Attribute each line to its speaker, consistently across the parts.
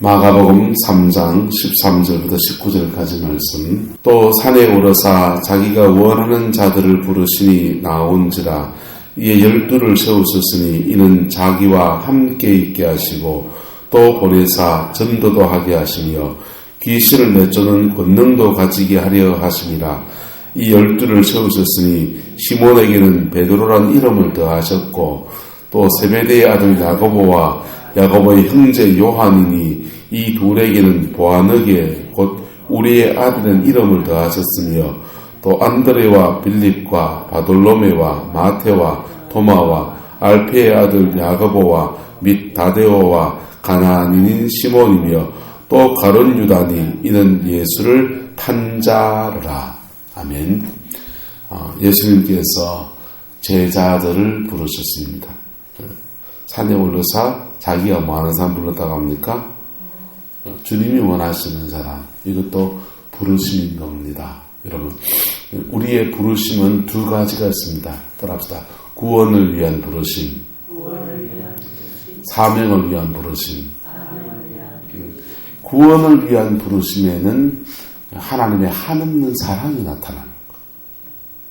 Speaker 1: 마가복음 3장 13절부터 19절까지 말씀. 또 산에 오르사 자기가 원하는 자들을 부르시니 나온지라. 이에 12를 세우셨으니 이는 자기와 함께 있게 하시고 또 보내사 전도도 하게 하시며 귀신을 내쫓는 권능도 가지게 하려 하심이라. 이 12를 세우셨으니 시몬에게는 베드로란 이름을 더하셨고 또 세베대의 아들 야고보와 야고보의 형제 요한이니 이 둘에게는 보아너게 곧 우리의 아들은 이름을 더하셨으며 또 안드레와 빌립과 바돌로메와 마테와 도마와 알페의 아들 야고보와 및 다데오와 가나안인인 시몬이며 또 가룟 유다니 이는 예수를 판 자라. 아멘. 예수님께서 제자들을 부르셨습니다. 산에 올라서 자기가 뭐하는 사람 불렀다고 합니까? 주님이 원하시는 사람. 이것도 부르심인 겁니다. 여러분, 우리의 부르심은 두 가지가 있습니다. 따라합시다. 구원을 위한 부르심, 사명을 위한 부르심. 구원을 위한 부르심에는 하나님의 한없는 사랑이 나타나는 거예요.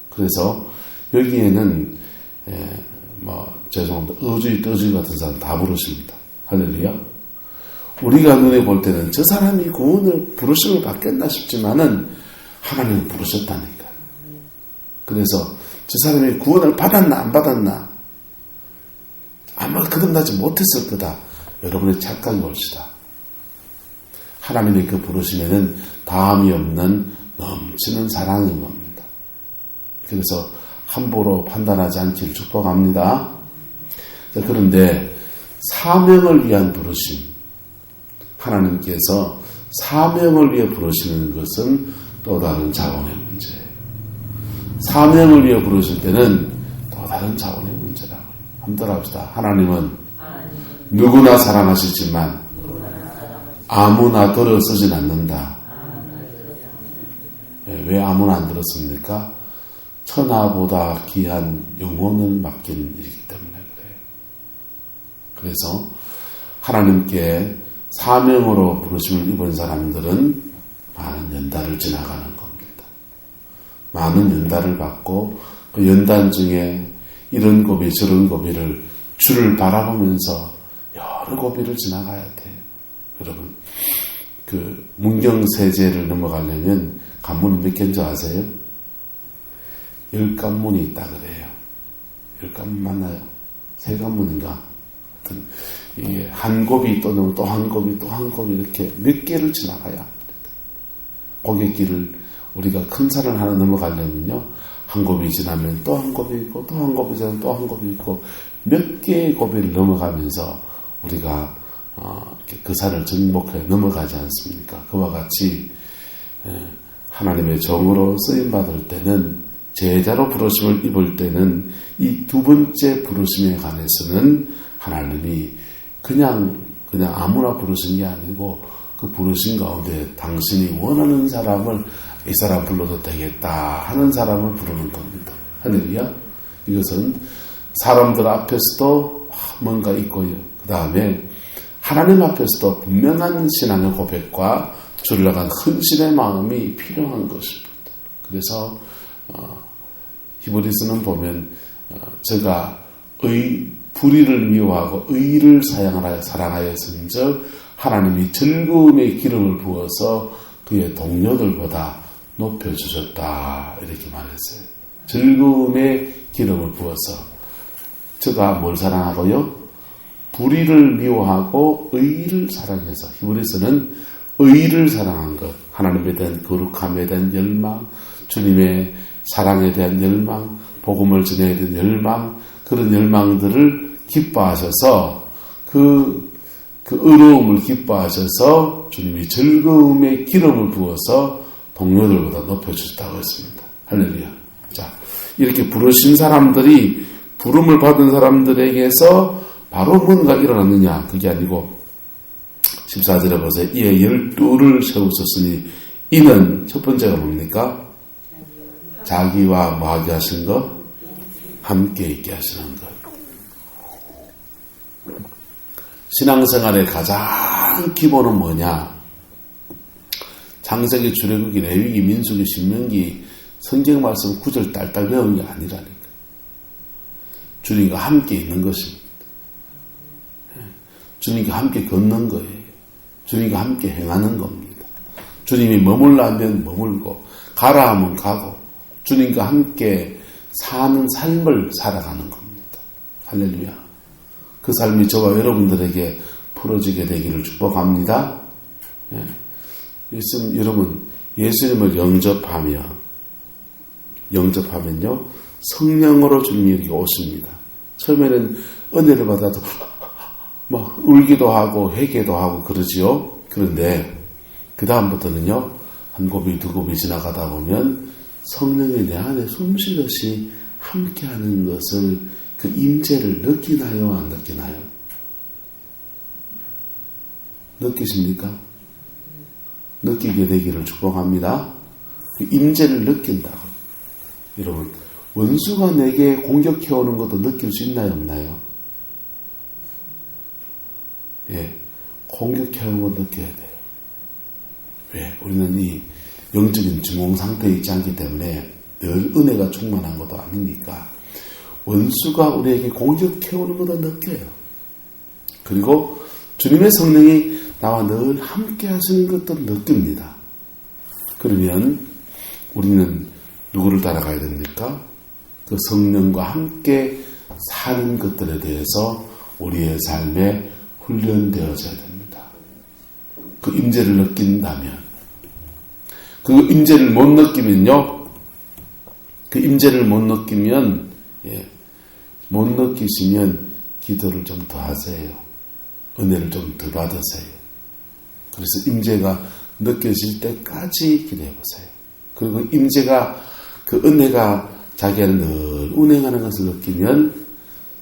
Speaker 1: 그래서 여기에는 죄송합니다. 어주의 떠주의 같은 사람 다 부르십니다. 할렐루야. 우리가 눈에 볼 때는 저 사람이 구원을 부르심을 받겠나 싶지만은 하나님은 부르셨다니까요. 그래서 저 사람이 구원을 받았나 안 받았나 아마 거듭나지 못했을 거다. 여러분의 착각이 옳시다. 하나님의 그 부르심에는 다함이 없는 넘치는 사랑인 겁니다. 그래서 함부로 판단하지 않기를 축복합니다. 자, 그런데 사명을 위한 부르심, 하나님께서 사명을 위해 부르시는 것은 또 다른 차원의 문제예요. 사명을 위해 부르실 때는 또 다른 차원의 문제라고요. 한번 따라합시다. 하나님은 누구나 사랑하시지만 아무나 들어 쓰진 않는다. 왜 아무나 안 들었습니까? 천하보다 귀한 영혼을 맡긴 일이기 때문에 그래요. 그래서 하나님께 사명으로 부르심을 입은 사람들은 많은 연단을 지나가는 겁니다. 많은 연단을 받고 그 연단 중에 이런 고비 저런 고비를 주를 바라보면서 여러 고비를 지나가야 돼요. 여러분, 그 문경세제를 넘어가려면 관문이 몇 개인 줄 아세요? 10관문이 있다 그래요. 10관문 맞나요? 3관문인가? 하여튼 이게 한 고비 또 넘어 또 한 고비 또 한 고비 이렇게 몇 개를 지나가야 합니다. 고갯길을 우리가 큰 산을 하나 넘어가려면요, 한 고비 지나면 또 한 고비 있고 또 한 고비 지나면 또 한 고비 있고 몇 개의 고비를 넘어가면서 우리가 이렇게 그 산을 정복해 넘어가지 않습니까? 그와 같이 하나님의 종으로 쓰임받을 때는, 제자로 부르심을 입을 때는 이 두 번째 부르심에 관해서는 하나님이 그냥 아무나 부르신 게 아니고 그 부르신 가운데 당신이 원하는 사람을 이 사람 불러도 되겠다 하는 사람을 부르는 겁니다. 할렐루야. 이것은 사람들 앞에서도 뭔가 있고요. 그 다음에 하나님 앞에서도 분명한 신앙의 고백과 주를 나간 헌신의 마음이 필요한 것입니다. 그래서 히브리서는 보면 제가 불의를 미워하고 의를 사랑하였은즉 하나님이 즐거움의 기름을 부어서 그의 동료들보다 높여주셨다 이렇게 말했어요. 즐거움의 기름을 부어서. 제가 뭘 사랑하고요? 불의를 미워하고 의를 사랑해서. 히브리서는 의를 사랑한 것, 하나님에 대한 거룩함에 대한 열망, 주님의 사랑에 대한 열망, 복음을 전해야 되는 열망, 그런 열망들을 기뻐하셔서 그 의로움을 기뻐하셔서 주님이 즐거움의 기름을 부어서 동료들보다 높여주셨다고 했습니다. 할렐루야. 자, 이렇게 부르신 사람들이 부름을 받은 사람들에게서 바로 뭔가 일어났느냐, 그게 아니고 14절에 보세요. 이에 12를 세우셨으니 이는 첫 번째가 뭡니까? 자기와 뭐하게 하신 것? 함께 있게 하시는 것. 신앙생활의 가장 기본은 뭐냐? 창세기, 출애굽기, 레위기, 민수기, 신명기 성경 말씀 구절 딸딸 배운 게 아니라니까. 주님과 함께 있는 것입니다. 주님과 함께 걷는 거예요. 주님과 함께 행하는 겁니다. 주님이 머물라 하면 머물고 가라 하면 가고 주님과 함께 사는 삶을 살아가는 겁니다. 할렐루야. 그 삶이 저와 여러분들에게 풀어지게 되기를 축복합니다. 예. 여러분 예수님을 영접하면요 성령으로 주님이 여기 오십니다. 처음에는 은혜를 받아도 막 울기도 하고 회개도 하고 그러지요. 그런데 그 다음부터는요 한 곱이 두 곱이 지나가다 보면 성령이 내 안에 숨쉬듯이 함께하는 것을 그 임재를 느끼나요? 안 느끼나요? 느끼십니까? 느끼게 되기를 축복합니다. 그 임재를 느낀다고. 여러분 원수가 내게 공격해오는 것도 느낄 수 있나요? 없나요? 예, 공격해오는 거 느껴야 돼요. 왜? 우리는 이 영적인 증오 상태에 있지 않기 때문에 늘 은혜가 충만한 것도 아니니까 원수가 우리에게 공격해오는 것도 느껴요. 그리고 주님의 성령이 나와 늘 함께 하시는 것도 느낍니다. 그러면 우리는 누구를 따라가야 됩니까? 그 성령과 함께 사는 것들에 대해서 우리의 삶에 훈련되어져야 됩니다. 그 임재를 느낀다면, 그 임재를 못 느끼면요, 그 임재를 못 느끼면, 못 느끼시면 기도를 좀 더 하세요. 은혜를 좀 더 받으세요. 그래서 임재가 느껴질 때까지 기도해 보세요. 그리고 임재가 그 은혜가 자기 안에 늘 운행하는 것을 느끼면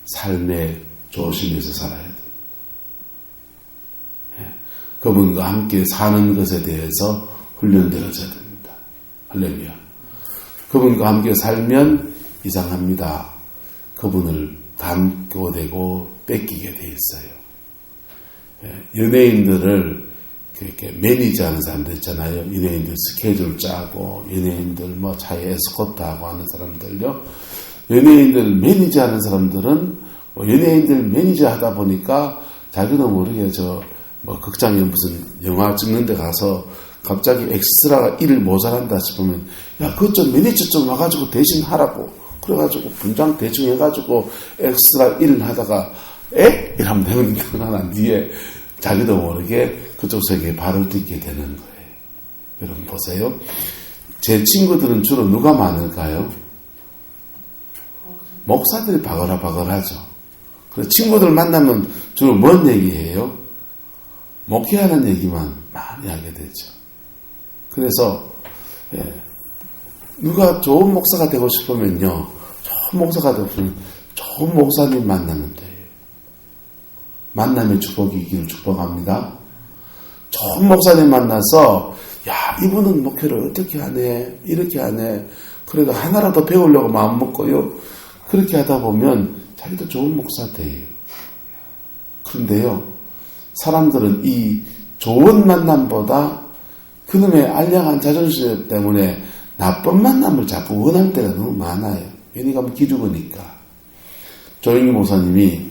Speaker 1: 삶에 조심해서 살아야 돼요. 그분과 함께 사는 것에 대해서 훈련되어져야 됩니다. 할렐루야. 그분과 함께 살면 이상합니다. 그분을 닮고 되고 뺏기게 돼 있어요. 연예인들을 이렇게 매니저하는 사람들 있잖아요. 연예인들 스케줄 짜고, 연예인들 뭐 차에 에스코트하고 하는 사람들요. 연예인들 매니저하는 사람들은 연예인들 매니저 하다 보니까 자기도 모르게 뭐 극장에 무슨 영화 찍는 데 가서 갑자기 엑스트라가 일을 모자란다 싶으면 야, 그것 좀 매니저 좀 와가지고 대신 하라고. 그래가지고 분장 대충 해가지고 엑스트라 일을 하다가 이러면 되는 난 뒤에 자기도 모르게 그쪽 세계에 발을 딛게 되는 거예요. 여러분 보세요. 제 친구들은 주로 누가 많을까요? 목사들이 바글바글하죠. 그래서 친구들 만나면 주로 뭔 얘기해요? 목회하는 얘기만 많이 하게 되죠. 그래서 누가 좋은 목사가 되고 싶으면요, 좋은 목사가 되고 싶으면 좋은 목사님 만나면 돼요. 만남의 축복이 있기를 축복합니다. 좋은 목사님 만나서 야, 이분은 목회를 어떻게 하네, 이렇게 하네, 그래도 하나라도 배우려고 마음 먹고요. 그렇게 하다 보면 자기도 좋은 목사 돼요. 그런데요, 사람들은 이 좋은 만남보다 그놈의 알량한 자존심 때문에 나쁜 만남을 자꾸 원할 때가 너무 많아요. 괜히 가면 기죽으니까. 조영기 목사님이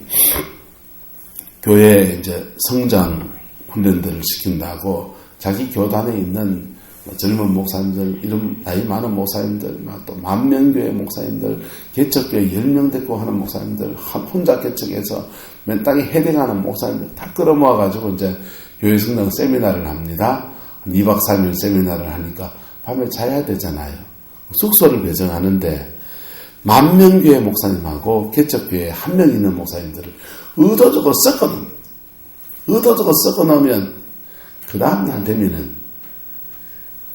Speaker 1: 교회 이제 성장 훈련들을 시킨다고 자기 교단에 있는 젊은 목사님들, 이런 나이 많은 목사님들, 또 만명교회 목사님들, 개척교회 10명 데리고 하는 목사님들, 혼자 개척해서 맨 땅에 헤딩하는 목사님들 다 끌어모아가지고 이제 교회 성장 세미나를 합니다. 2박 3일 세미나를 하니까 밤에 자야 되잖아요. 숙소를 배정하는데 만명교회 목사님하고 개척교회에 한 명 있는 목사님들을 의도적으로 섞어놓으면, 그 다음날 되면은,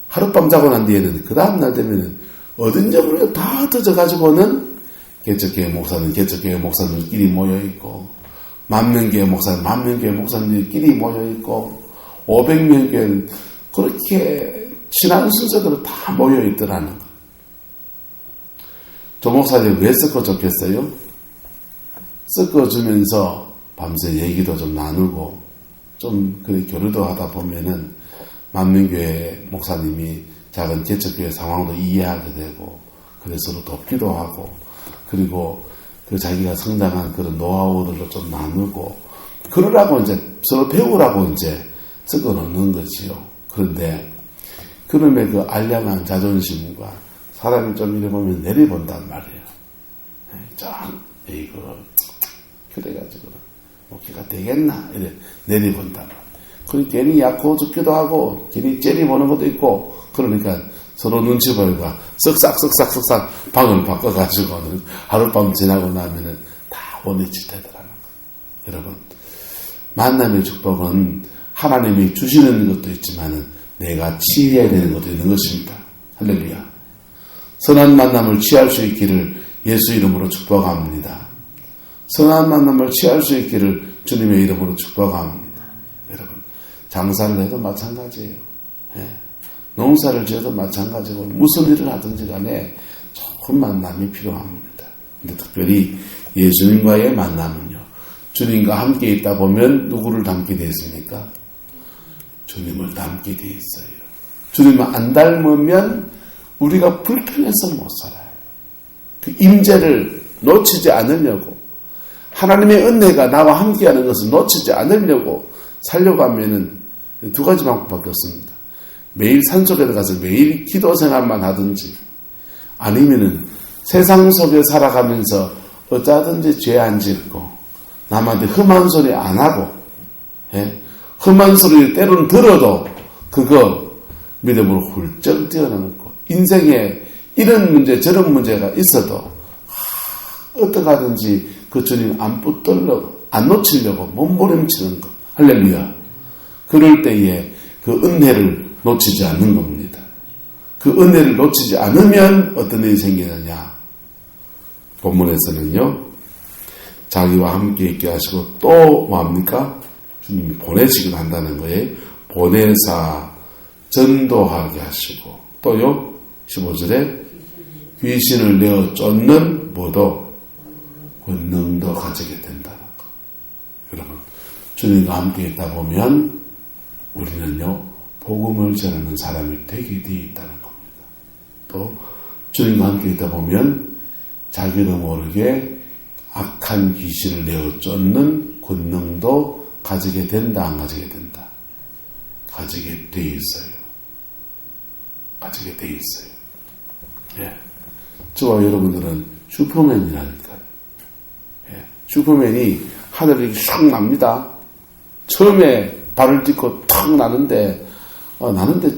Speaker 1: 하룻밤 자고 난 뒤에는 그 다음날 되면은 어딘지 모르게 다 흩어져가지고는 개척교회 목사는 개척교회 목사님들끼리 모여있고, 만명교회 목사는 만명교회 목사님들끼리 모여있고, 500명 교회 그렇게 친한 순서대로 다 모여있더라는 거예요. 저 목사님 왜 섞어줬겠어요? 섞어주면서 밤새 얘기도 좀 나누고 좀 그래 교류도 하다 보면은 만민교회 목사님이 작은 개척교회 상황도 이해하게 되고 그래서 서로 돕기도 하고 그리고 그 자기가 성장한 그런 노하우들도 좀 나누고 그러라고 이제 서로 배우라고 이제 섞어 놓는 거지요. 그런데 그놈의 그 알량한 자존심과 사람이 좀 이래 보면 내려본단 말이에요. 이거 그래가지고 목회가 되겠나 이래 내려본단 말이에요. 그리고 괜히 약고 죽기도 하고 괜히 째리 보는 것도 있고 그러니까 서로 눈치 보이고 쓱싹 방을 바꿔가지고는 하룻밤 지나고 나면은 다 원위치 되더라는 거예요. 여러분 만남의 축복은 하나님이 주시는 것도 있지만은 내가 취해야 되는 것도 있는 것입니다. 할렐루야. 선한 만남을 취할 수 있기를 예수 이름으로 축복합니다. 선한 만남을 취할 수 있기를 주님의 이름으로 축복합니다. 여러분 장사를 해도 마찬가지예요. 농사를 지어도 마찬가지고 무슨 일을 하든지 간에 좋은 만남이 필요합니다. 근데 특별히 예수님과의 만남은요. 주님과 함께 있다 보면 누구를 닮게 되어 있습니까? 주님을 닮게 되어 있어요. 주님을 안 닮으면 우리가 불편해서 못 살아요. 그 임재를 놓치지 않으려고 하나님의 은혜가 나와 함께하는 것을 놓치지 않으려고 살려고 하면은 두 가지 방법밖에 없습니다. 매일 산속에 들어가서 매일 기도 생활만 하든지 아니면은 세상 속에 살아가면서 어쩌든지 죄 안 짓고 남한테 험한 소리 안 하고 험한 소리 때로는 들어도 그거 믿음으로 훌쩍 뛰어넘고 인생에 이런 문제 저런 문제가 있어도 어떻게 하든지 그 주님 안 붙들려고 안 놓치려고 몸부림치는 것. 할렐루야. 그럴 때에 그 은혜를 놓치지 않는 겁니다. 그 은혜를 놓치지 않으면 어떤 일이 생기느냐. 본문에서는요. 자기와 함께 있게 하시고 또 뭐합니까? 주님이 보내시기도 한다는 거예요. 보내사 전도하게 하시고 또요. 15절에 귀신을 내어 쫓는 뭐도 권능도 가지게 된다는 거. 여러분 주님과 함께 있다 보면 우리는요. 복음을 전하는 사람이 되게 되어 있다는 겁니다. 또 주님과 함께 있다 보면 자기도 모르게 악한 귀신을 내어 쫓는 권능도 가지게 된다, 안 가지게 된다? 가지게 돼 있어요. 가지게 돼 있어요. 예. 저와 여러분들은 슈퍼맨이라니까요. 예. 슈퍼맨이 하늘에 슉 납니다. 처음에 발을 딛고 탁 나는데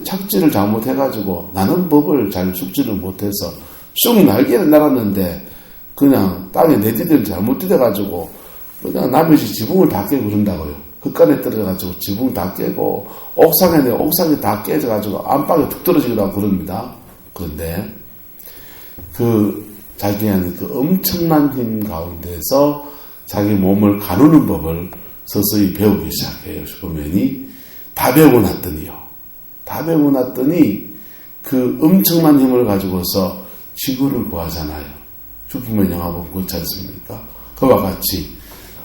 Speaker 1: 착지를 잘못해가지고 나는 법을 잘 숙지를 못해서 쑥 날개를 날았는데 그냥 땅에 내디딜 잘못 디뎌가지고 그냥 나머지 지붕을 다 깨고 그런다고요. 흙간에 떨어져가지고 지붕 다 깨고 옥상이 다 깨져가지고 안방에 툭 떨어지기도 하고 그럽니다. 그런데 그 자기한테 그 엄청난 힘 가운데서 자기 몸을 가누는 법을 서서히 배우기 시작해요. 슈퍼맨이 다 배우고 났더니 그 엄청난 힘을 가지고서 지구를 구하잖아요. 슈퍼맨 영화 보면 그렇지 않습니까? 그와 같이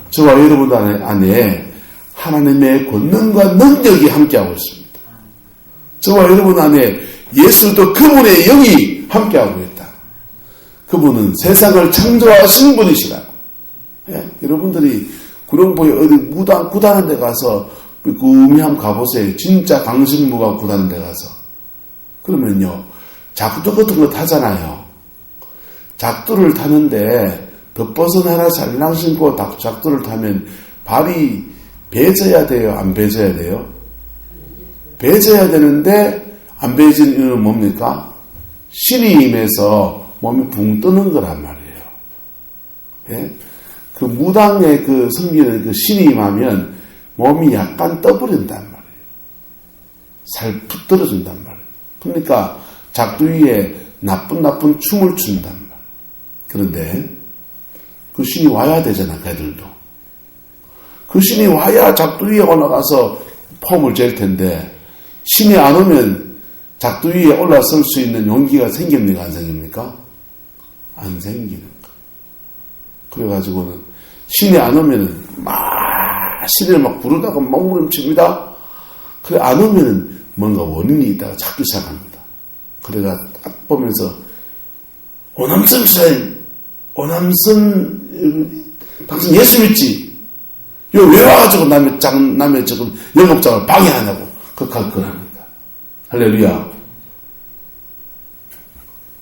Speaker 1: 저와 여러분 안에 하나님의 권능과 능력이 함께하고 있습니다. 저와 여러분 안에 예수도 그분의 영이 함께하고 있다. 그분은 세상을 창조하신 분이시라. 예? 여러분들이 구룡포에 어디 구다는 데 가서 구미 한번 가보세요. 진짜 강신무가 구다는 데 가서. 그러면요. 작두 같은 거 타잖아요. 작두를 타는데 덧벗어내라 살랑 신고 작두를 타면 발이 배져야 돼요? 안 배져야 돼요? 배져야 되는데 안 배지는 이유는 뭡니까? 신이 임해서 몸이 붕 뜨는 거란 말이에요. 예? 그 무당의 그 섬기는 그 신이 임하면 몸이 약간 떠버린단 말이에요. 살 붙들어준단 말이에요. 그러니까 작두 위에 나쁜 춤을 춘단 말이에요. 그런데 그 신이 와야 되잖아, 걔들도. 그 신이 와야 작두 위에 올라가서 폼을 잴 텐데 신이 안 오면 작두 위에 올라설 수 있는 용기가 생깁니까? 안 생깁니까? 안 생기는 거. 그래가지고는 신이 안 오면 막 시비를 막 부르다가 몸부림칩니다. 그래, 안 오면 뭔가 원인이 있다가 찾기 시작합니다. 그래가 딱 보면서, 오남선 스타일, 오남선, 당신 예수 믿지? 이거 왜 와가지고 남의 지금 영업장을 방해하냐고. 극하거합니다. 할렐루야.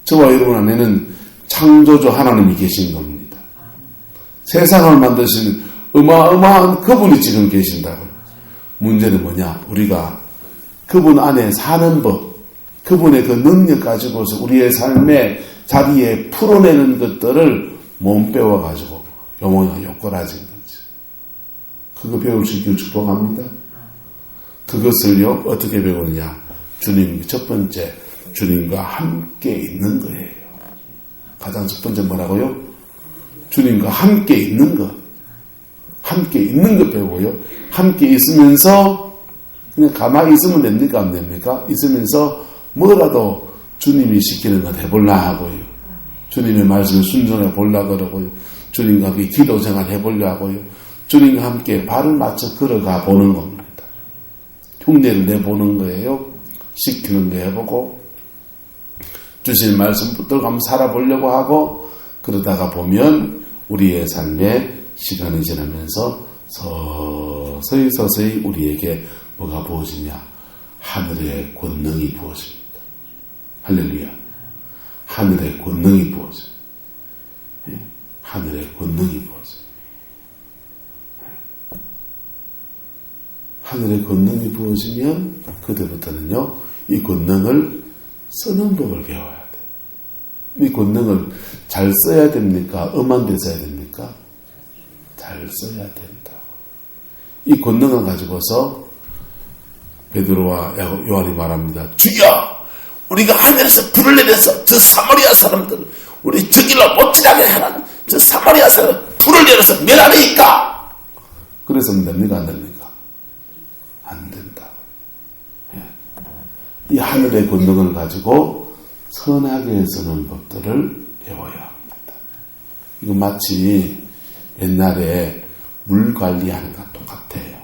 Speaker 1: 저와 여러분 안에는 창조주 하나님이 계신 겁니다. 세상을 만드신 어마어마한 그분이 지금 계신다고요. 문제는 뭐냐? 우리가 그분 안에 사는 법, 그분의 그 능력 가지고서 우리의 삶에 자기에 풀어내는 것들을 몸 빼워가지고 요모야 욕걸어진 거지. 그거 배울 수 있기를 축복합니다. 그것을요, 어떻게 배우느냐? 주님, 첫 번째, 주님과 함께 있는 거예요. 가장 첫 번째 뭐라고요? 주님과 함께 있는 것. 함께 있는 것 배우고요. 함께 있으면서 그냥 가만히 있으면 됩니까? 안 됩니까? 있으면서 뭐라도 주님이 시키는 건 해볼라 하고요. 주님의 말씀에 순종해 볼라 그러고요. 주님과 함께 기도 생활 해보려 하고요. 주님과 함께 발을 맞춰 걸어가 보는 겁니다. 흉내를 내보는 거예요. 시키는 거 해보고 주신 말씀 붙들고 살아보려고 하고 그러다가 보면 우리의 삶에 시간이 지나면서 서서히 우리에게 뭐가 부어지냐? 하늘의 권능이 부어집니다. 할렐루야. 하늘의 권능이 부어져요. 하늘의 권능이 부어져요. 하늘의 권능이 부어지면 그때부터는요, 이 권능을 쓰는 법을 배워야 돼. 이 권능을 잘 써야 됩니까? 엄한 데 써야 됩니까? 잘 써야 된다고. 이 권능을 가지고서 베드로와 요한이 말합니다. 주여! 우리가 하늘에서 불을 내려서 저 사마리아 사람들 우리 저길로 못 지나게 하는 저 사마리아 사람 불을 내려서 멸하니까. 그래서 됩니까? 안 됩니까? 안 된다. 이 하늘의 권능을 가지고 선하게 쓰는 법들을 배워야 합니다. 이거 마치 옛날에 물 관리하는 것 똑같아요.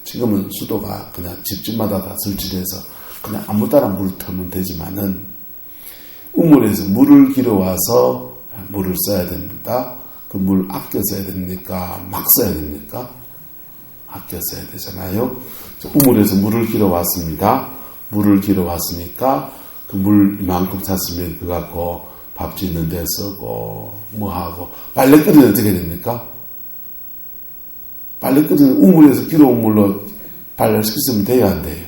Speaker 1: 지금은 수도가 그냥 집집마다 다 설치돼서 그냥 아무 따라 물을 틀면 되지만은 우물에서 물을 길어와서 물을 써야 됩니다. 그 물 아껴 써야 됩니까? 막 써야 됩니까? 아껴 써야 되잖아요. 우물에서 물을 길어왔습니다. 물을 길어왔으니까 그 물 이만큼 찼으면 그거 갖고 밥 짓는 데 쓰고 뭐하고 빨래 끓이면 어떻게 됩니까? 빨래 끓이는 우물에서 길어온 물로 빨래를 시켰으면 돼야 안 돼요.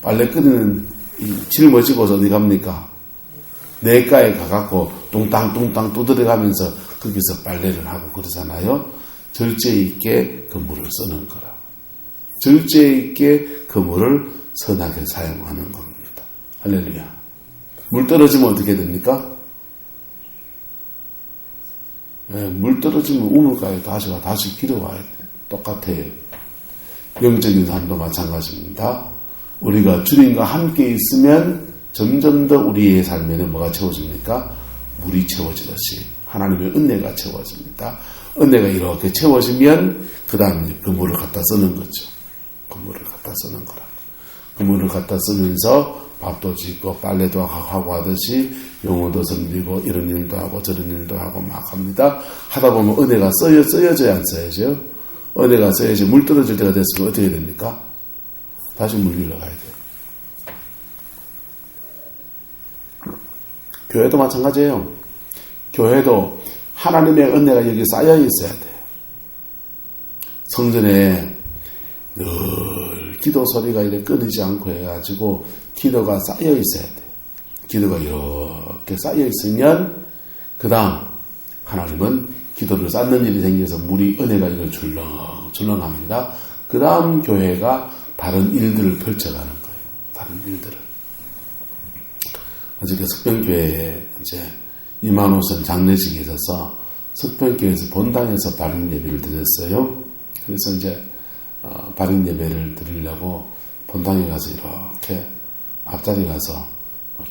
Speaker 1: 빨래 끓이는 이 짊어지고서 어디 갑니까? 내과에 가갖고 뚱땅뚱땅 두드려가면서 거기서 빨래를 하고 그러잖아요. 절제 있게 그 물을 쓰는 거라고. 절제 있게 그 물을 선하게 사용하는 겁니다. 할렐루야. 물 떨어지면 어떻게 됩니까? 물 떨어지면 우물가에 다시 길어와야 돼. 똑같아요. 영적인 삶도 마찬가지입니다. 우리가 주님과 함께 있으면 점점 더 우리의 삶에는 뭐가 채워집니까? 물이 채워지듯이 하나님의 은혜가 채워집니다. 은혜가 이렇게 채워지면 그 다음에 그 물을 갖다 쓰는 거죠. 그 물을 갖다 쓰는 거라. 그 물을 갖다 쓰면서 밥도 짓고 빨래도 하고 하듯이 영어도 섬기고 이런 일도 하고 저런 일도 하고 막 합니다. 하다 보면 은혜가 써여져야 안 써야죠? 은혜가 써야지. 물 떨어질 때가 됐으면 어떻게 됩니까? 다시 물 길러 가야 돼요. 교회도 마찬가지예요. 교회도 하나님의 은혜가 여기 쌓여 있어야 돼요. 성전에 늘 기도 소리가 이렇게 끊이지 않고 해가지고 기도가 쌓여 있어야 돼요. 기도가 이렇게 쌓여 있으면 그 다음 하나님은 기도를 쌓는 일이 생겨서 물이 은혜가 이걸 줄렁줄렁합니다. 그 다음 교회가 다른 일들을 펼쳐가는 거예요. 다른 일들을. 어저께 석병교회에 이제 이만호선 장례식이 있어서 석병교회에서 본당에서 발인 예배를 드렸어요. 그래서 이제 발인 예배를 드리려고 본당에 가서 이렇게 앞자리에 가서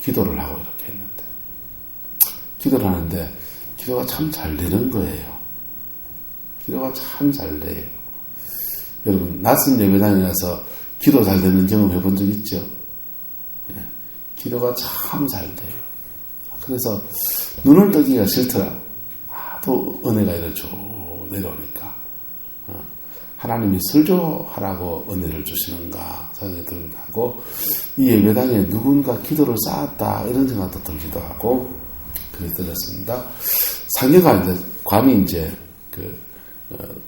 Speaker 1: 기도를 하고 이렇게 했는데 기도를 하는데 기도가 참 잘 되는 거예요. 기도가 참 잘 돼요. 여러분, 낯선 예배당에 가서 기도 잘 되는 경험 해본 적 있죠? 예, 기도가 참 잘 돼요. 그래서 눈을 뜨기가 싫더라. 또 은혜가 이렇게 쭉 내려오니까 하나님이 설교하라고 은혜를 주시는가 생각이 들기도 하고, 이 예배당에 누군가 기도를 쌓았다 이런 생각도 들기도 하고 그렇게 들렸습니다. 상여가 이제 관이 이제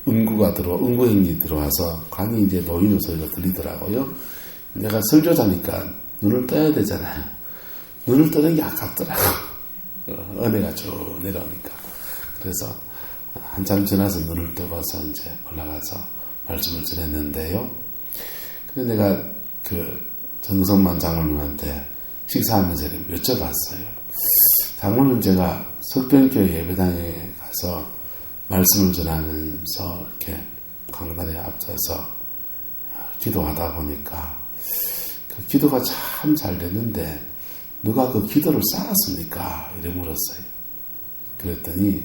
Speaker 1: 은구행이 들어와서 관이 이제 놓이는 소리가 들리더라고요. 내가 설교자니까 눈을 떠야 되잖아요. 눈을 뜨는 게 아깝더라고. 은혜가 쭉 내려오니까. 그래서 한참 지나서 눈을 떠봐서 이제 올라가서 말씀을 전했는데요. 그래서 내가 정성만 장로님한테 식사하면서 여쭤봤어요. 장로님, 제가 석변교회 예배당에 가서 말씀을 전하면서 이렇게 강단에 앞서서 기도하다 보니까 그 기도가 참 잘 됐는데 누가 그 기도를 쌓았습니까? 이래 물었어요. 그랬더니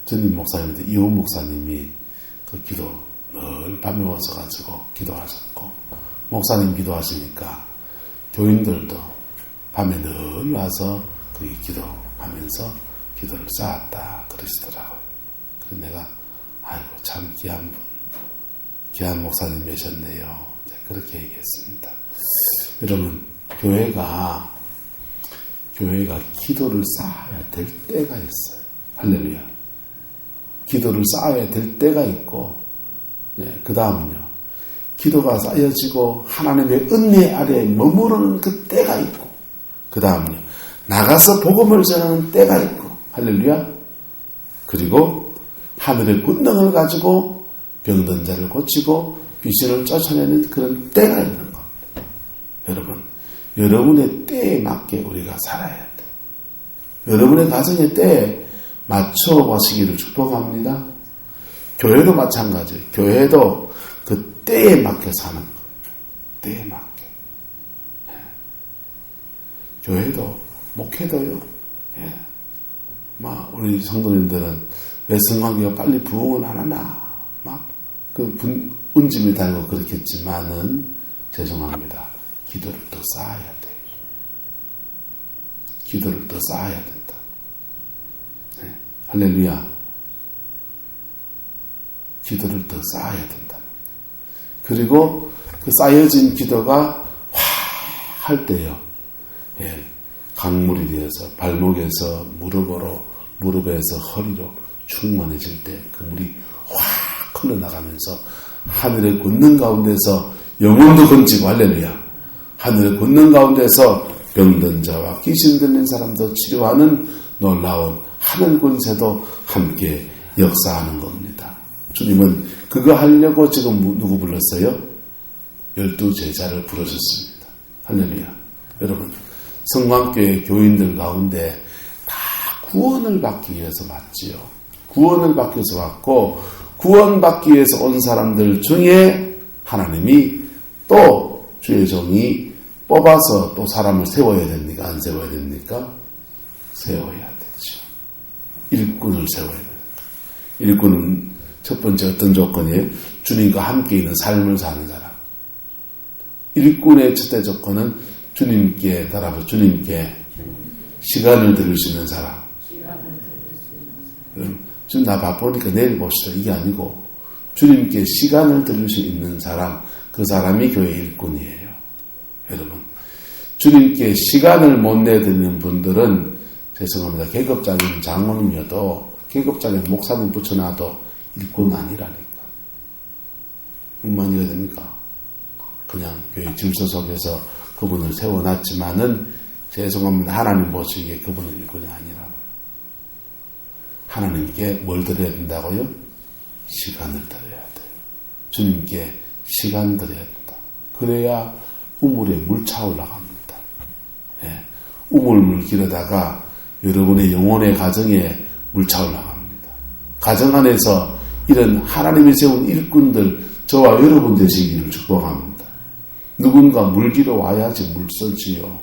Speaker 1: 전임 목사님한테 이혼 목사님이 그 기도 늘 밤에 오셔가지고 기도하셨고, 목사님 기도하시니까 교인들도 밤에 늘 와서 거기 기도하면서 기도를 쌓았다 그러시더라고요. 그래서 내가 아이고 참 귀한 목사님이셨네요. 그렇게 얘기했습니다. 여러분, 교회가 기도를 쌓아야 될 때가 있어요. 할렐루야. 기도를 쌓아야 될 때가 있고, 그 다음은요, 기도가 쌓여지고 하나님의 은혜 아래에 머무르는 그 때가 있고, 그 다음은요, 나가서 복음을 전하는 때가 있고, 할렐루야. 그리고 하늘의 권능을 가지고 병든 자를 고치고 귀신을 쫓아내는 그런 때가 있는 겁니다. 여러분, 여러분의 때에 맞게 우리가 살아야 돼요. 여러분의 가정의 때에 맞춰가시기를 축복합니다. 교회도 마찬가지예요. 교회도 그 때에 맞게 사는 거예요. 때에 맞게. 교회도, 목회도요. 우리 성도님들은 왜 성관계가 빨리 부흥을 안 하나, 운짐이 달고 그렇겠지만은, 죄송합니다. 기도를 더 쌓아야 돼요. 기도를 더 쌓아야 된다. 할렐루야. 기도를 더 쌓아야 된다. 그리고 그 쌓여진 기도가 할 때요. 강물이 되어서 발목에서 무릎으로, 무릎에서 허리로 충만해질 때 그 물이 확 흘러나가면서 하늘의 권능 가운데서 영혼도 건지고, 할렐루야. 하늘의 권능 가운데서 병든 자와 귀신 들린 사람도 치료하는 놀라운 하늘 권세도 함께 역사하는 겁니다. 주님은 그거 하려고 지금 누구 불렀어요? 12제자를 부르셨습니다. 할렐루야. 여러분, 성광교회 교인들 가운데 다 구원을 받기 위해서 왔지요. 구원을 받기 위해서 왔고, 구원받기 위해서 온 사람들 중에 하나님이 또 주의 종이 뽑아서 또 사람을 세워야 됩니까? 안 세워야 됩니까? 세워야 되죠. 일꾼을 세워야 됩니다. 일꾼은 첫 번째 어떤 조건이에요? 주님과 함께 있는 삶을 사는 사람. 일꾼의 첫째 조건은 주님께 따라서 주님께 시간을 들일 수 있는 사람. 지금 나 바쁘니까 내일 봅시다. 이게 아니고 주님께 시간을 들일 수 있는 사람, 그 사람이 교회 일꾼이에요. 여러분, 주님께 시간을 못 내드리는 분들은 죄송합니다. 계급장인 장로님이어도 계급장인 목사님 붙여놔도 일꾼 아니라니까. 얼마나 됩니까? 그냥 교회 질서 속에서 그분을 세워놨지만은 죄송합니다. 하나님 보시기에 그분은 일꾼이 아니라고요. 하나님께 뭘 드려야 된다고요? 시간을 드려야 돼요. 주님께 시간 드려야 된다. 그래야 우물에 물 차 올라갑니다. 우물물 기르다가 여러분의 영혼의 가정에 물 차 올라갑니다. 가정 안에서 이런 하나님이 세운 일꾼들 저와 여러분 되시기를 축복합니다. 누군가 물 기러 와야지 물 써지요.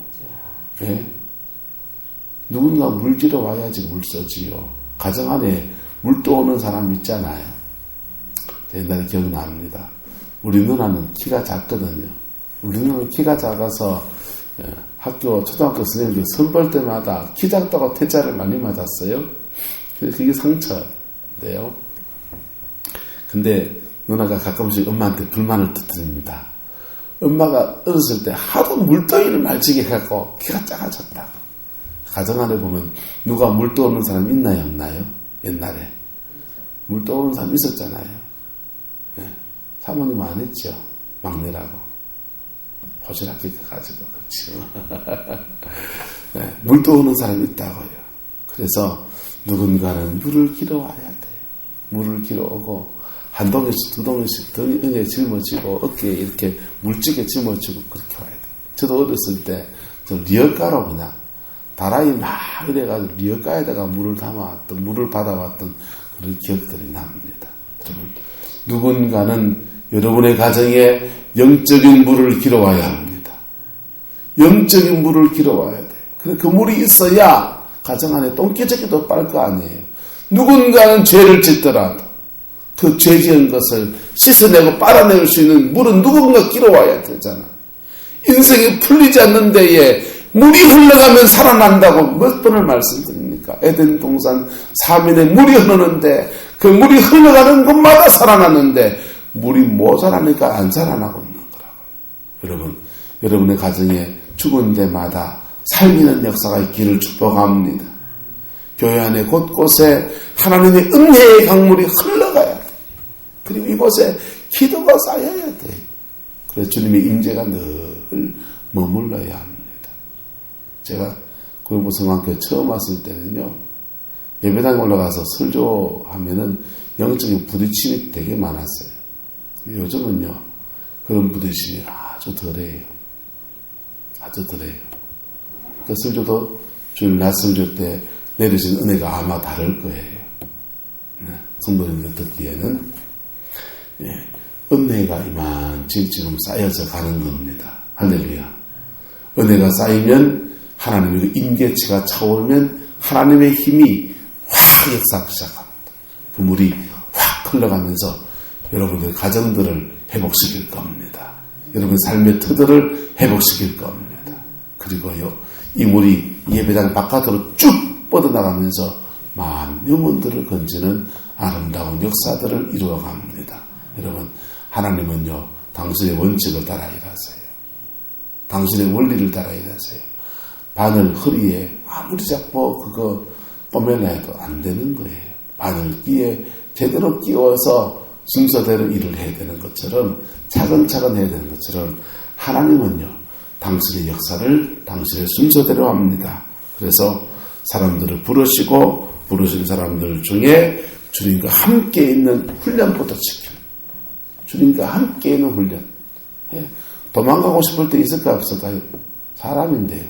Speaker 1: 누군가 물 기러 와야지 물 써지요. 가정 안에 물 떠오는 사람 있잖아요. 옛날에 기억납니다. 우리 누나는 키가 작거든요. 우리 누나는 키가 작아서 학교, 초등학교 선생님들 선볼 때마다 키 작다고 퇴짜를 많이 맞았어요. 그래서 그게 상처인데요. 근데 누나가 가끔씩 엄마한테 불만을 터뜨립니다. 엄마가 어렸을 때 하도 물떠기를 말지게 해갖고 키가 작아졌다. 가정 안에 보면 누가 물 떠오는 사람 있나요, 없나요? 옛날에. 물 떠오는 사람 있었잖아요. 네. 사모님 안 했죠. 막내라고. 포실하게 가지고, 그렇죠. 네. 물 떠오는 사람이 있다고요. 그래서 누군가는 물을 길어와야 돼요. 물을 길어오고, 한 동이씩, 두 동이씩 등에 짊어지고, 어깨에 이렇게 물집게 짊어지고, 그렇게 와야 돼요. 저도 어렸을 때, 저 리어가로 그냥, 다라이 막 이래가지고 리어가에다가 물을 담아왔던, 물을 받아왔던 그런 기억들이 납니다. 여러분, 누군가는 여러분의 가정에 영적인 물을 길어와야 합니다. 영적인 물을 길어와야 돼. 그 물이 있어야 가정 안에 똥기저귀도 빨 거 아니에요. 누군가는 죄를 짓더라도 그 죄 지은 것을 씻어내고 빨아낼 수 있는 물은 누군가 길어와야 되잖아. 인생이 풀리지 않는 데에 물이 흘러가면 살아난다고 몇 번을 말씀드립니까? 에덴 동산 3일에 물이 흐르는데 그 물이 흘러가는 곳마다 살아났는데 물이 모자라니까 안 살아나고 있는 거라고요. 여러분, 여러분의 가정에 죽은 데마다 살리는 역사가 있기를 축복합니다. 교회 안에 곳곳에 하나님의 은혜의 강물이 흘러가야 돼. 그리고 이곳에 기도가 쌓여야 돼. 그래서 주님의 임재가 늘 머물러야 합니다. 제가 고용부성황교회 처음 왔을 때는요, 예배당에 올라가서 설교하면은 영적인 부딪힘이 되게 많았어요. 요즘은요, 그런 부딪힘이 아주 덜해요. 아주 덜해요. 그 설교도 주일 낮 설교 때 내리신 은혜가 아마 다를 거예요. 성도님들 듣기에는. 은혜가 이만치 지금 쌓여져 가는 겁니다. 할렐루야. 은혜가 쌓이면 하나님의 임재치가 차오르면 하나님의 힘이 확 역사하기 시작합니다. 그 물이 확 흘러가면서 여러분들의 가정들을 회복시킬 겁니다. 여러분의 삶의 터들을 회복시킬 겁니다. 그리고요, 이 물이 예배당 바깥으로 쭉 뻗어나가면서 많은 영혼들을 건지는 아름다운 역사들을 이루어갑니다. 여러분, 하나님은요, 당신의 원칙을 따라 일하세요. 당신의 원리를 따라 일하세요. 바늘 허리에 아무리 잡고 그거 꼬매려 해도 안 되는 거예요. 바늘기에 제대로 끼워서 순서대로 일을 해야 되는 것처럼, 차근차근 해야 되는 것처럼 하나님은요, 당신의 역사를 당신의 순서대로 합니다. 그래서 사람들을 부르시고 부르신 사람들 중에 주님과 함께 있는 훈련부터 시켜요. 주님과 함께 있는 훈련. 도망가고 싶을 때 있을까 없을까요? 사람인데요.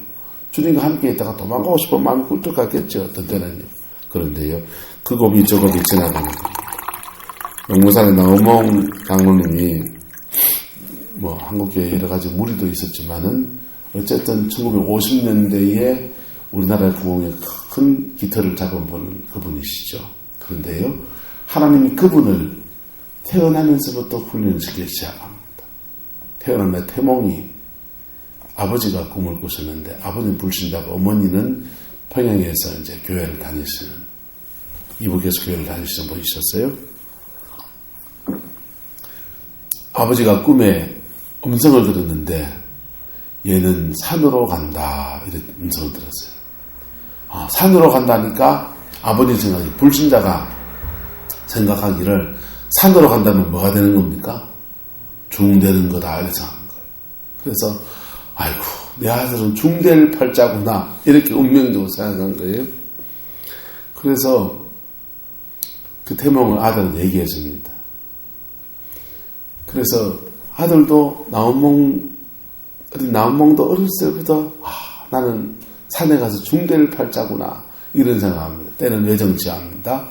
Speaker 1: 주님과 함께 있다가 도망가고 싶은 마음이 꿀떡 같겠죠. 어떤 때는요. 그런데요, 그 고비 저 고비 지나가는 거예요. 영무산의 나우몽 장로님이 뭐 한국교회 여러 가지 무리도 있었지만은 어쨌든 1950년대에 우리나라 구원에 큰 깃털을 잡아보는 그분이시죠. 그런데요, 하나님이 그분을 태어나면서부터 훈련시키기 시작합니다. 태어나면 태몽이 아버지가 꿈을 꾸셨는데 아버지는 불신자고 어머니는 평양에서 이제 교회를 다니시는, 이북에서 교회를 다니시는 분이 있었어요. 아버지가 꿈에 음성을 들었는데 얘는 산으로 간다, 이런 음성을 들었어요. 산으로 간다니까 아버지 생각이, 불신자가 생각하기를 산으로 간다면 뭐가 되는 겁니까? 중되는 거다, 이렇게 생각한 거예요. 그래서 아이고, 내 아들은 중될 팔자구나, 이렇게 운명적으로 생각한 거예요. 그래서 그 태몽을 아들은 얘기해 줍니다. 그래서 아들도 나온몽도 어렸을 때부터 나는 산에 가서 중될 팔자구나, 이런 생각합니다. 때는 외정치하입니다.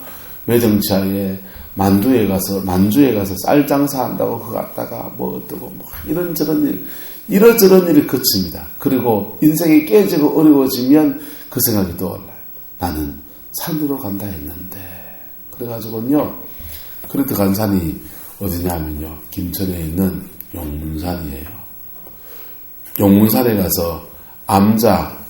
Speaker 1: 외정치하에 만주에 가서 쌀 장사한다고 그거 갔다가 뭐 어떠고 뭐 이런저런 일이 거칩니다. 그리고 인생이 깨지고 어려워지면 그 생각이 떠올라요. 나는 산으로 간다 했는데. 그래가지고요, 그렇게 간 산이 어디냐면요, 김천에 있는 용문산이에요. 용문산에 가서 암자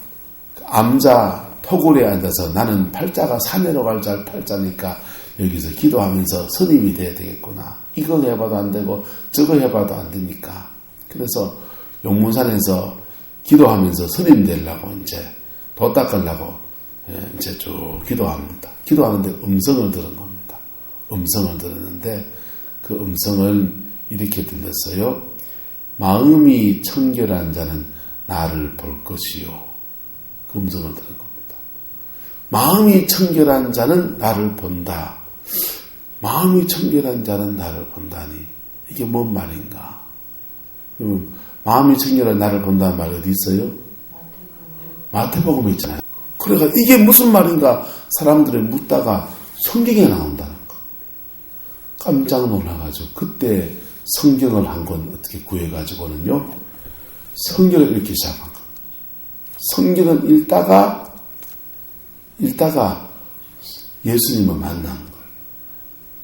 Speaker 1: 토굴에 앉아서 나는 팔자가 산으로 갈 팔자니까 여기서 기도하면서 스님이 돼야 되겠구나. 이거 해봐도 안 되고 저거 해봐도 안 되니까. 그래서 용문산에서 기도하면서 스님 되려고 이제 도 닦으려고 이제 쭉 기도합니다. 기도하는데 음성을 들은 겁니다. 음성을 들었는데 그 음성을 이렇게 들렸어요. 마음이 청결한 자는 나를 볼 것이요. 그 음성을 들은 겁니다. 마음이 청결한 자는 나를 본다. 마음이 청결한 자는 나를 본다니 이게 뭔 말인가? 그러면 마음이 청결한 나를 본다는 말 어디 있어요? 마태복음에 있잖아요. 그래가 이게 무슨 말인가 사람들이 묻다가 성경에 나온다는 거. 깜짝 놀라가지고 그때 성경을 한 권 어떻게 구해가지고는요. 성경을 읽기 시작한 거. 성경을 읽다가 예수님을 만난 거예요.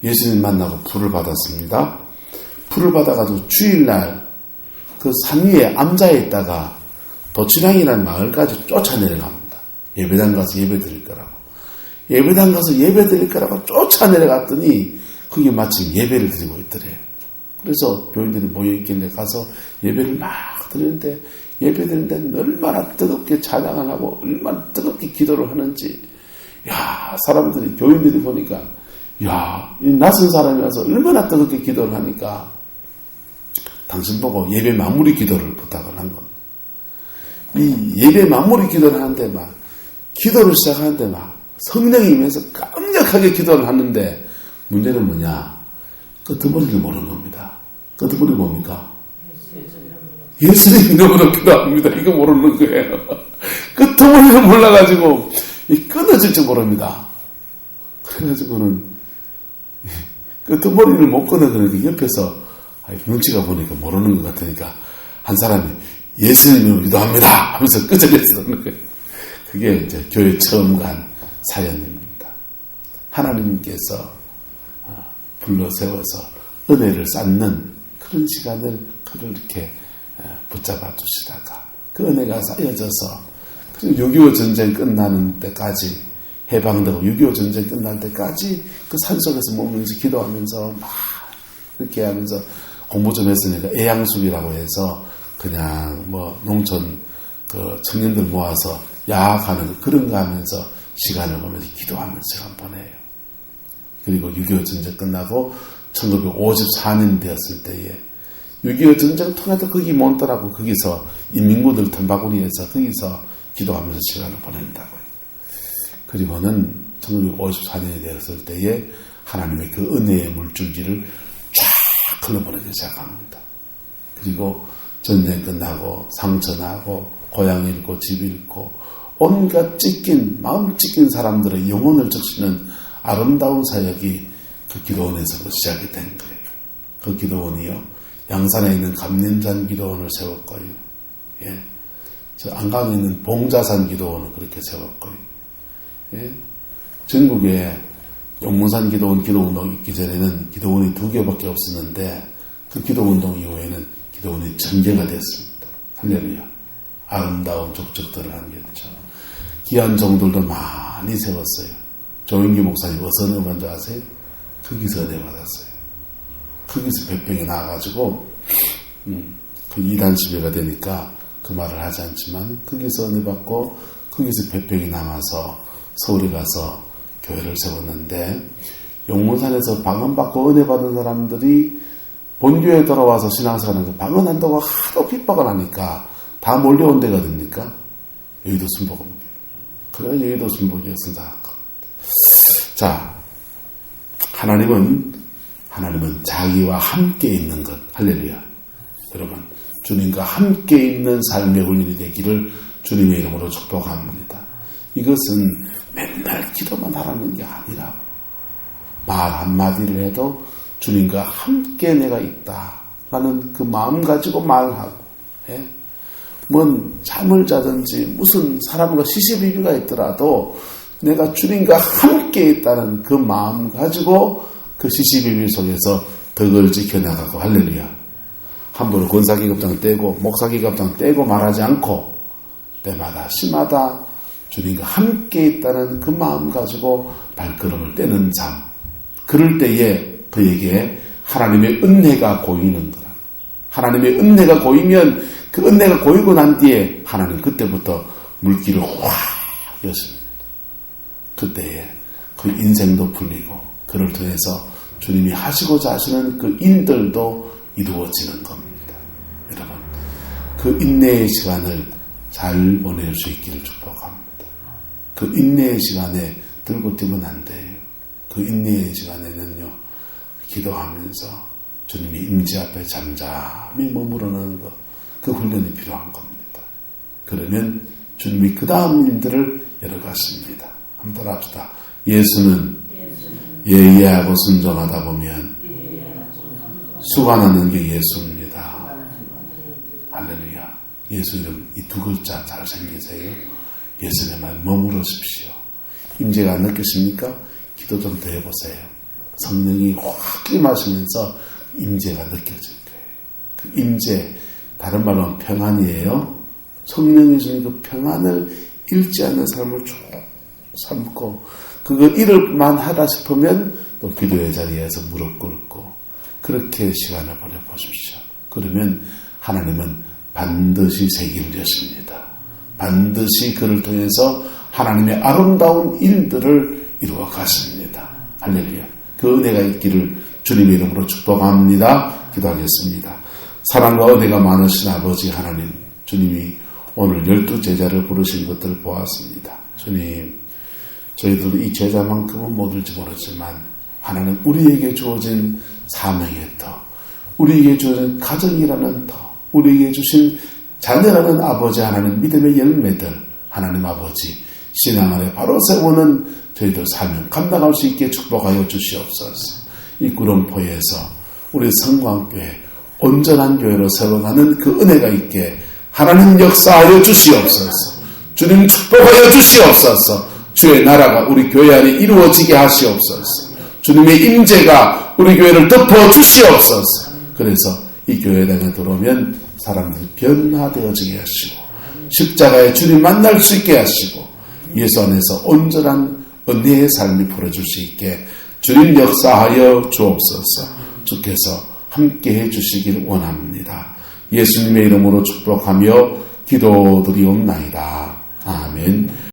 Speaker 1: 예수님 만나고 불을 받았습니다. 불을 받아가지고 주일날 그 산 위에 암자에 있다가 도치랑이라는 마을까지 쫓아내려갑니다. 예배당 가서 예배 드릴 거라고. 예배당 가서 예배 드릴 거라고 쫓아내려갔더니 거기 마침 예배를 드리고 있더래요. 그래서 교인들이 모여있길래 가서 예배를 막 드리는데 예배 드리는데 얼마나 뜨겁게 찬양을 하고 얼마나 뜨겁게 기도를 하는지 사람들이 교인들이 보니까 이 낯선 사람이 와서 얼마나 뜨겁게 기도를 하니까 당신 보고 예배 마무리 기도를 부탁을 한 겁니다. 이 예배 마무리 기도를 하는데 막 기도를 시작하는데 막 성령이 임해서 강력하게 기도를 하는데 문제는 뭐냐? 끄트머리를 모르는 겁니다. 끄트머리 뭡니까? 예수님 이름으로 기도합니다. 이거 모르는 거예요. 끄트머리를 몰라가지고 끊어질 줄 모릅니다. 그래가지고는 끄트머리를 못 끊어 그러니까 옆에서 눈치가 보니까 모르는 것 같으니까 한 사람이 예수님으로 기도합니다 하면서 끄적였었는 거예요. 그게 이제 교회 처음 간 사연입니다. 하나님께서 불러 세워서 은혜를 쌓는 그런 시간을 그를 이렇게 붙잡아 주시다가 그 은혜가 쌓여져서 6.25 전쟁 끝나는 때까지 해방되고 6.25 전쟁 끝날 때까지 그 산속에서 머물면서 기도하면서 막 이렇게 하면서 공부 좀 했으니까 애양숙이라고 해서 그냥 농촌 그 청년들 모아서 야학하는 그런 거 하면서 시간을 보면서 기도하면서 시간 보내요. 그리고 6.25 전쟁 끝나고 1954년 되었을 때에 6.25 전쟁 통해서 거기 몬더라고 거기서 인민군들 틈바구니에서 거기서 기도하면서 시간을 보낸다고요. 그리고는 1954년이 되었을 때에 하나님의 그 은혜의 물줄기를 쫙 흘러보내기 시작합니다. 그리고 전쟁 끝나고 상처나고 고향 잃고 집 잃고 온갖 마음 찢긴 사람들의 영혼을 적시는 아름다운 사역이 그 기도원에서 시작이 된 거예요. 그 기도원이요. 양산에 있는 감림산 기도원을 세웠고요. 저 안강에 있는 봉자산 기도원을 그렇게 세웠고요. 전국에 용문산 기도운동 있기 전에는 기도원이 2개밖에 없었는데 그 기도운동 이후에는 기도원이 1000개가 됐습니다. 할렐루야. 아름다운 족적들을 남겼죠. 귀한 종들도 많이 세웠어요. 조인기 목사님 어디서 은혜 받은 줄 아세요? 거기서 은혜 받았어요. 거기서 백병이 나와가지고 그 이단 지배가 되니까 그 말을 하지 않지만 거기서 은혜 받고 거기서 백병이 남아서 서울에 가서 교회를 세웠는데 용문산에서 방언받고 은혜 받은 사람들이 본교에 돌아와서 신앙생활하면서 방언한다고 하도 핍박을 하니까 다 몰려온 데가 됩니까? 여의도 순복음교회. 그래 여의도 순복음교회 선사한 겁니다. 자, 하나님은 자기와 함께 있는 것. 할렐루야. 여러분, 주님과 함께 있는 삶의 훈련이 되기를 주님의 이름으로 축복합니다. 이것은 맨날 기도만 하라는 게 아니라 말 한마디를 해도 주님과 함께 내가 있다라는 그 마음 가지고 말하고 뭔 잠을 자든지 무슨 사람과 시시비비가 있더라도 내가 주님과 함께 있다는 그 마음 가지고 그 시시비비 속에서 덕을 지켜나가고 할렐루야. 함부로 권사기급장 떼고 목사기급장 떼고 말하지 않고 때마다 시마다 주님과 함께 있다는 그 마음 가지고 발걸음을 떼는 삶. 그럴 때에 그에게 하나님의 은혜가 고이는 거라. 하나님의 은혜가 고이면 그 은혜가 고이고 난 뒤에 하나님 그때부터 물길을 확 여십니다. 그때에 그 인생도 풀리고 그를 통해서 주님이 하시고자 하시는 그 일들도 이루어지는 겁니다. 여러분, 그 인내의 시간을 잘 보낼 수 있기를 축복합니다. 그 인내의 시간에 들고 뛰면 안 돼요. 그 인내의 시간에는요, 기도하면서 주님이 임재 앞에 잠잠히 머무르는 것, 그 훈련이 필요한 겁니다. 그러면 주님이 그 다음 일들을 열어가십니다. 한번 따라합시다. 예수는 예의하고 순종하다 보면 수고하는 게 예수입니다. 할렐루야. 예수 이름 이 두 글자 잘 생기세요. 예수의 말 머무르십시오. 임재가 안 느끼십니까? 기도 좀 더 해보세요. 성령이 확 임하시면서 임재가 느껴질 거예요. 그 임재, 다른 말로 하면 평안이에요. 성령이 주는 그 평안을 잃지 않는 삶을 쭉 삼고 그거 잃을만 하다 싶으면 또 기도의 자리에서 무릎 꿇고 그렇게 시간을 보내보십시오. 그러면 하나님은 반드시 세기를 여십니다. 반드시 그를 통해서 하나님의 아름다운 일들을 이루어 가십니다. 할렐루야. 그 은혜가 있기를 주님의 이름으로 축복합니다. 기도하겠습니다. 사랑과 은혜가 많으신 아버지 하나님, 주님이 오늘 12제자를 부르신 것들을 보았습니다. 주님, 저희들 이 제자만큼은 못 들지 모르지만 하나님 우리에게 주어진 사명의 터, 우리에게 주어진 가정이라는 터, 우리에게 주신 자녀라는 아버지 하나님 믿음의 열매들, 하나님 아버지 신앙 안에 바로 세우는 저희들 사명 감당할 수 있게 축복하여 주시옵소서. 이 구름포에서 우리 성광교회 온전한 교회로 세워가는 그 은혜가 있게 하나님 역사하여 주시옵소서. 주님 축복하여 주시옵소서. 주의 나라가 우리 교회 안에 이루어지게 하시옵소서. 주님의 임재가 우리 교회를 덮어 주시옵소서. 그래서 이 교회당에 들어오면 사람들이 변화되어지게 하시고 십자가에 주님 만날 수 있게 하시고 예수 안에서 온전한 은혜의 삶이 풀어줄 수 있게 주님 역사하여 주옵소서. 주께서 함께해 주시길 원합니다. 예수님의 이름으로 축복하며 기도드리옵나이다. 아멘.